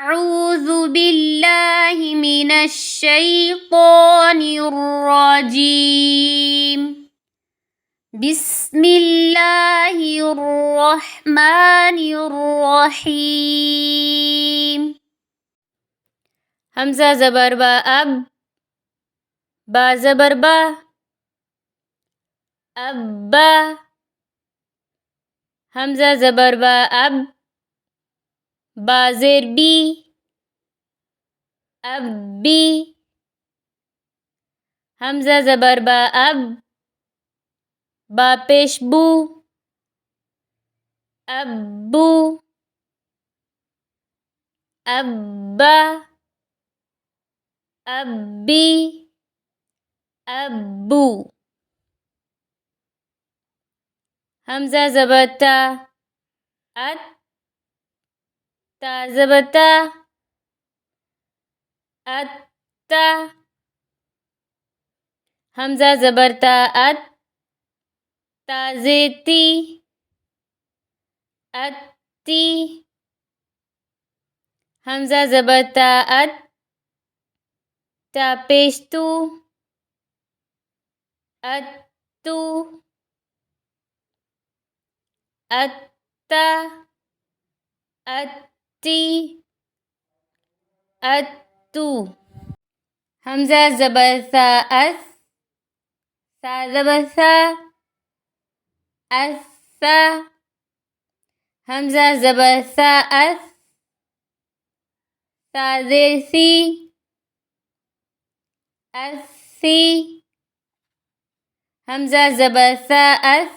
أعوذ بالله من الشيطان الرجيم. بسم الله الرحمن الرحيم. همزة زبر با أب، با زبر با، أبا. همزة زبر با أب، با زیر بی، أبي. همزة زبر با أب، با پیش بو، أبو. أبا، أبي، أبو. همزة زبر تا، أت، تا زبر تا، أتا. همزة زبر تا أت، تا زيتي، أتي. همزة زبر تا أت، تا پیشتو، أتو، أتا، أتي، أتو. همزة زبر ثا أث، ثا زبر ثا، أثا. همزة زبر ثا أث، ثا زير ثي، أثي. همزة زبر ثا أث،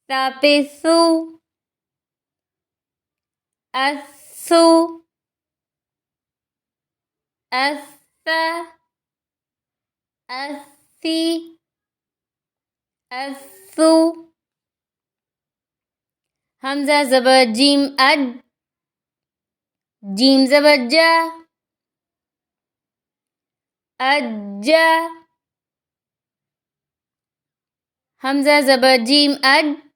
ثا بثو، أثو، أثا، أثي، أثو. همزة زبر جيم أد، جيم زبر جا، أجا. همزة زبر جيم أد،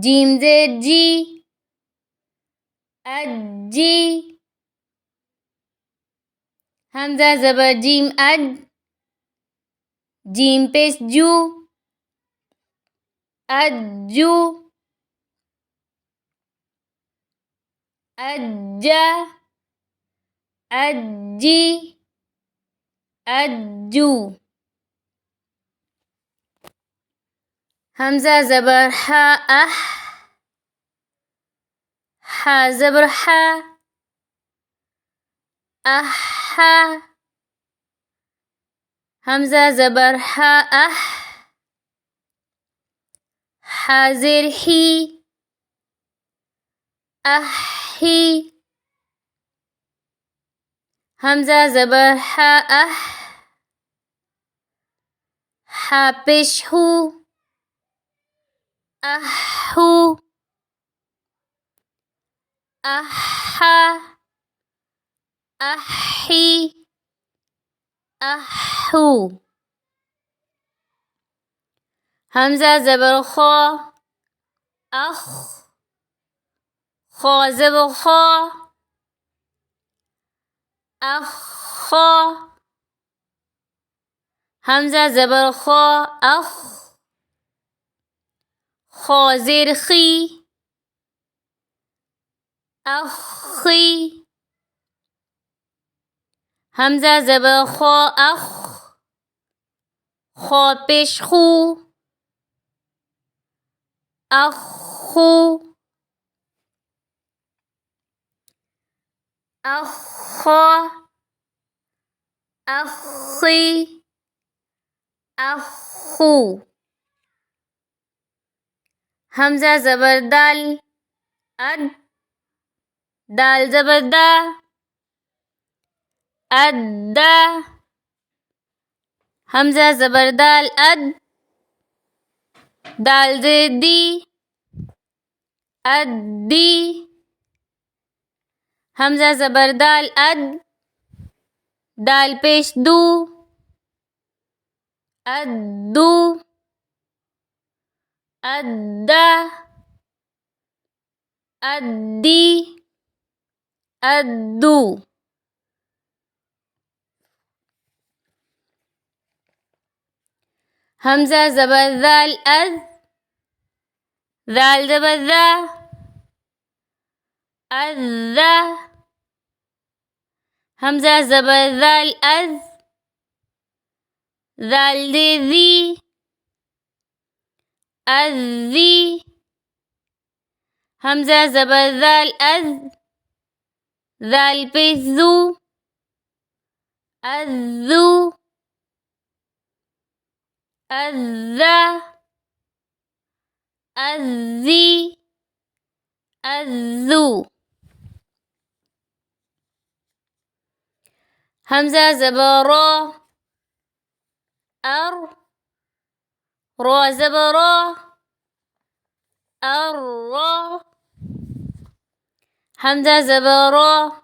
جيم زير جي، أجي. همزة زبر جيم أد، جيم پیش جو، أجو، أجا، أجي، أجو. همزة زبر حا أح، حا زبر حا، أحا. همزة زبر حا أح، حا زير حي، أحي. همزة زبر حا أح، حا پیش هو، أحو، أحا، أحي، أحو. همزة زبر خا أخ، خا زبر خا، أخا. همزة زبر خا أخ، خا زير خي، أخي. همزة زبر خا أخ، خا پیش خو، أخو، أخا، أخي، أخو. همزة زبر دال أد، دال زبر دا، أدا. همزة زبر دال أد، دال زير دي، أدي. همزة زبر دال أد، دال پیش دو، أدو، أدا، أدي. الدو. همزة زبر ذال أذ، ذال زبر ذا، الذا. همزة زبر ذال أذ، ذال ذي، الذي. همزة زبر ذال أذ، ذال بذو، الذو، الذا، الذي، الذو. همزة زبر را، را زبر را، الرا. همزة زبر را،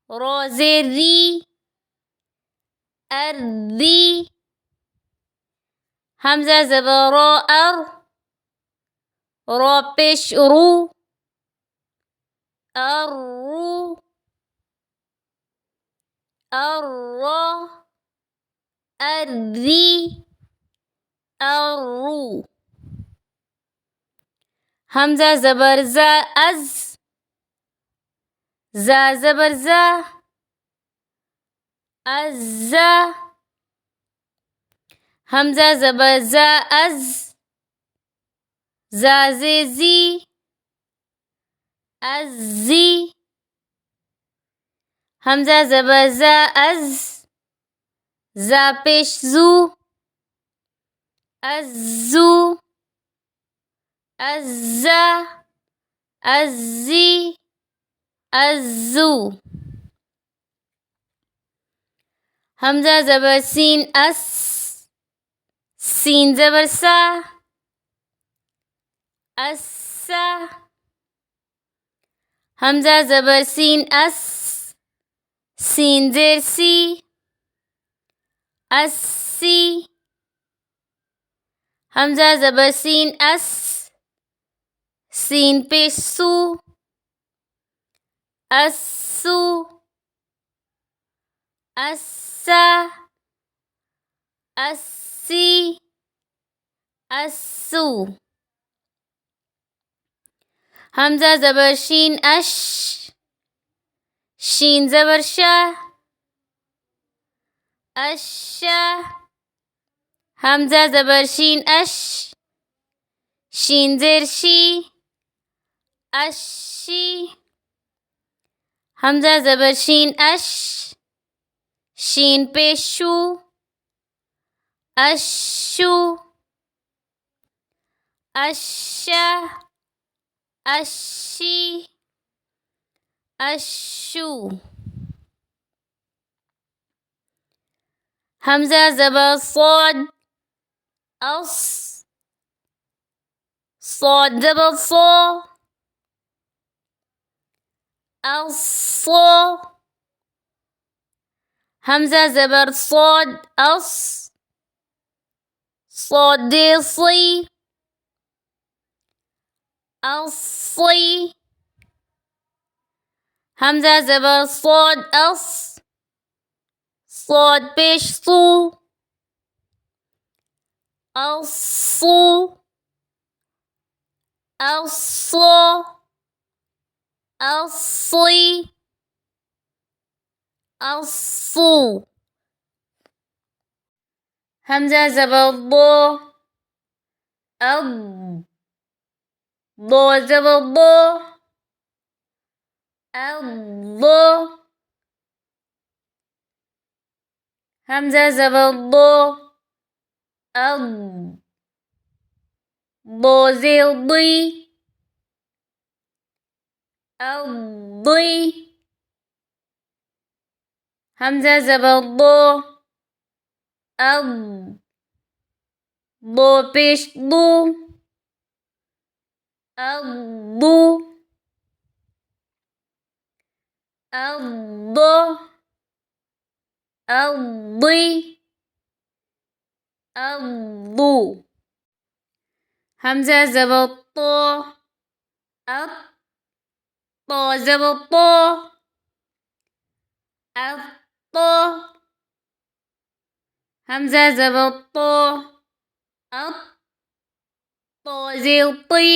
را زري، الذي. همزة زبر را، را پیش رو، الرو، الرا، الذي، الرو. همزة زبر زا أز، زا زبر زا، الزا. همزة زبر زا أز، زا زي، الزي. همزة زبر زا أز، زا پیش زو، الزو، الزا، الزي، الزو. همزة زبر سين أس، سين زبر سا، السا. همزة زبر سين أس، سين زير سي، السي. همزة زبر سين أس، سين پیش سو، السو، السا، السي، السو. همزة زبر شين أش، شين زبر شا، الشا. همزة زبر شين أش، شين زير شي، الشي. همزة زبر شين أش، شين پیش شو، الشو، الشا، الشي، الشو. همزة زبر صاد أص، صاد زبر صا، الصا. همزة زبر صاد أص، صاد صي، الصي. همزة زبر صاد أص، صاد پیش صو، الصو، الصا، الصي، الصو. همزة زبر ضو، الض، ضو زبر ضو، الضو. همزة زبر ضو، الض، ضو زير ضي، الضي. همزة زبر ضو، الض، ضو پیش ضو، الضو، الضو، الضي، الضو. همزة زبر طو، الط، طا زبر طا الطا همزة زبر طا الطا زير طي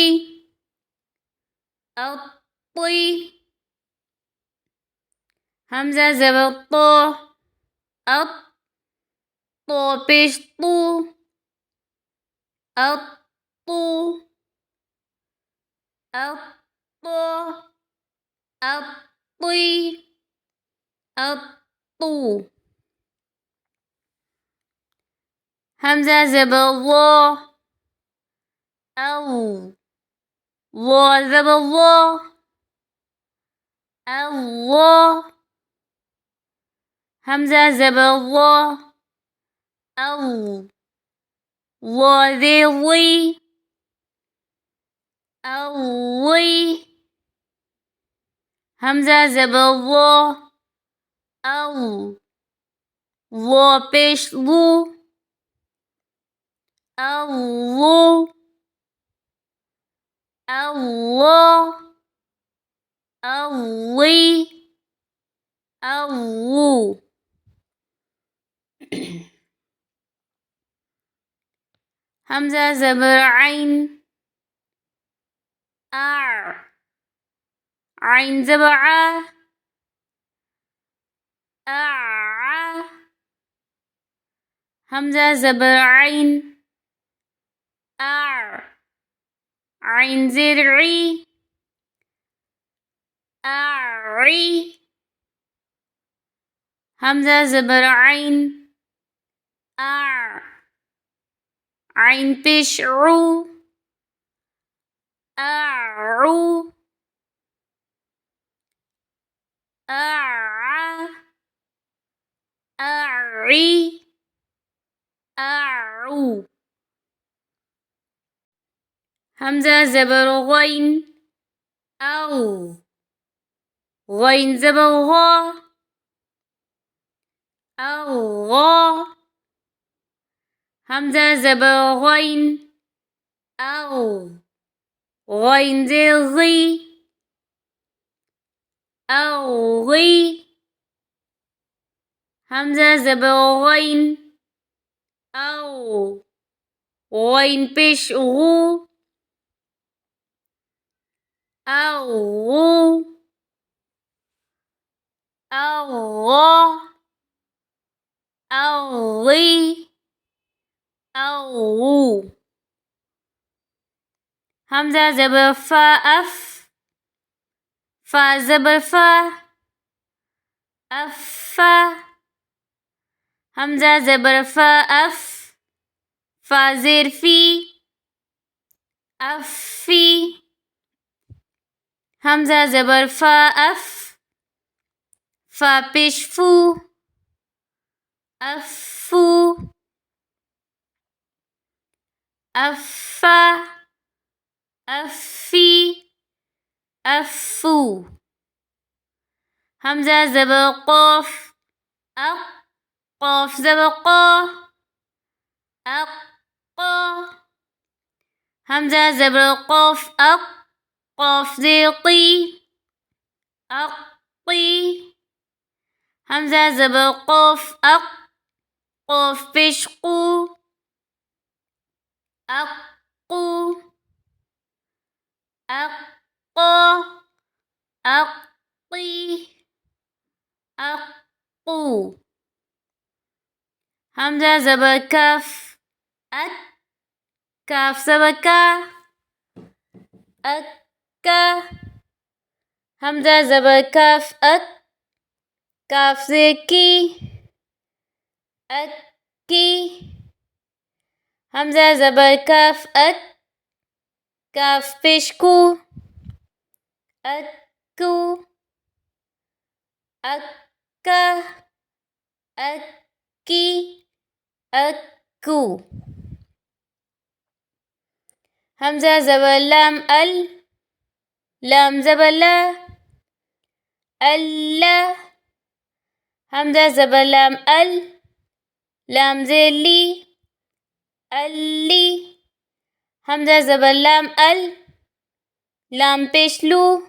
الطي همزة زبر طا الطا بيش طو الطو الطا الطي الطو همزة زبر ظا أو ظا زبر ظا الله همزة زبر ظا أو ظا ذي ظي أوي همزة زبر ظا أو ظا بيش ظو الله الله أوي أو همزة زبر عين عين زبر همزة زبر عين عين زرعي أعري همزة زبر عين عين بشعو أعو أعري أعو همزة زبر غين أو غين زبر غا أو غا همزة زبر غين أو غين زي أو غي همزة زبر غين أو غين بيش غو أو غو أو غا أو غي أو غو همزة زبر فا أف فا زبر فا أفا همزة زبر فا أف فا زير في أفي همزة زبر فا أف فا بيش فو أفو أفا أفي أفو همزة زبر قاف قاف زبر قا أقا همزة زبر قاف قاف زي طي أقطي همزة زبر قاف قاف بيش قو أقو أقا أقطي أقو همزة زبر كاف كاف زبر كا أكا همزة زبر كاف كاف زكي أكي همزة زبر كاف كاف بيشكو أكو أكا أكي أكو همزة زبر لام لام زبر لا ألا همزة زبر لام لام زي لي اللي همزة زبر لام لام بيش لو